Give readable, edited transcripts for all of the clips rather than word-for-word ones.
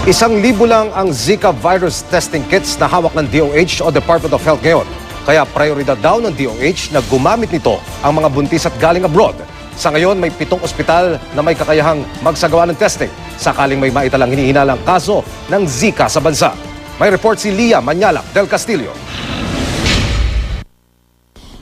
1,000 lang ang Zika virus testing kits na hawak ng DOH o Department of Health ngayon. Kaya prioridad daw ng DOH na gumamit nito ang mga buntis at galing abroad. Sa ngayon, may 7 ospital na may kakayahang magsagawa ng testing sakaling may maitalang hinihinalang kaso ng Zika sa bansa. May report si Lia Manyalak del Castillo.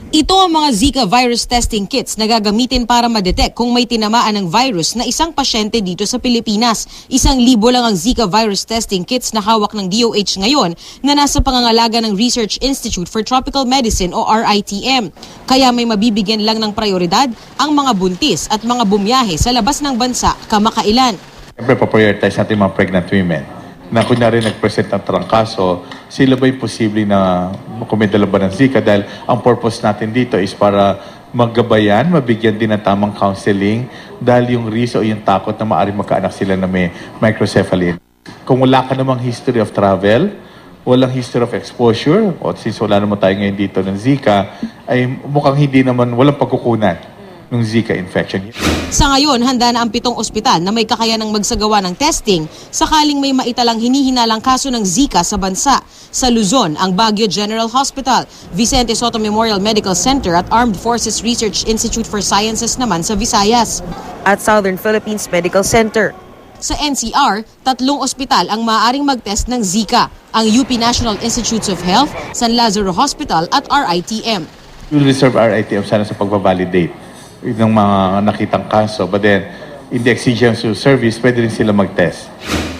Ito ang mga Zika virus testing kits na gagamitin para ma-detect kung may tinamaan ng virus na isang pasyente dito sa Pilipinas. 1,000 lang ang Zika virus testing kits na hawak ng DOH ngayon na nasa pangangalaga ng Research Institute for Tropical Medicine o RITM. Kaya may mabibigyan lang ng prioridad ang mga buntis at mga bumiyahe sa labas ng bansa kamakailan. Siyempre, pa-prioritize natin mga pregnant women na kunyari nag-present ng trangkaso, sila ba'y posible na kumidala ba ng Zika? Dahil ang purpose natin dito is para maggabayan, mabigyan din ng tamang counseling dahil yung risk o yung takot na maaaring magkaanak sila na may microcephaly. Kung wala ka namang history of travel, walang history of exposure, o since wala naman tayo ngayon dito ng Zika, ay mukhang hindi naman, walang pagkukunan ng Zika infection. Sa ngayon, handa na ang 7 ospital na may kakayanang magsagawa ng testing sakaling may maitalang hinihinalang kaso ng Zika sa bansa. Sa Luzon, ang Baguio General Hospital, Vicente Soto Memorial Medical Center at Armed Forces Research Institute for Sciences naman sa Visayas. At Southern Philippines Medical Center. Sa NCR, 3 ospital ang maaaring mag-test ng Zika, ang UP National Institutes of Health, San Lazaro Hospital at RITM. We'll reserve RITM sana sa pagbabalidate ng mga nakitang kaso, but then in the exigence of service, pwede rin sila mag-test.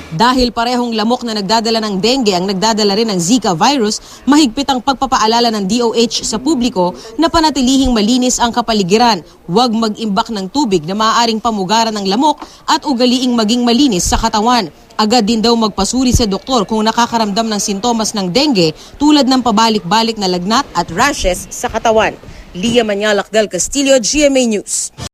Dahil parehong lamok na nagdadala ng dengue ang nagdadala rin ng Zika virus, mahigpit ang pagpapaalala ng DOH sa publiko na panatilihing malinis ang kapaligiran, huwag mag-imbak ng tubig na maaaring pamugaran ng lamok at ugaliing maging malinis sa katawan. Agad din daw magpasuri sa doktor kung nakakaramdam ng sintomas ng dengue tulad ng pabalik-balik na lagnat at rashes sa katawan. Lia Manyalak del Castillo, GMA News.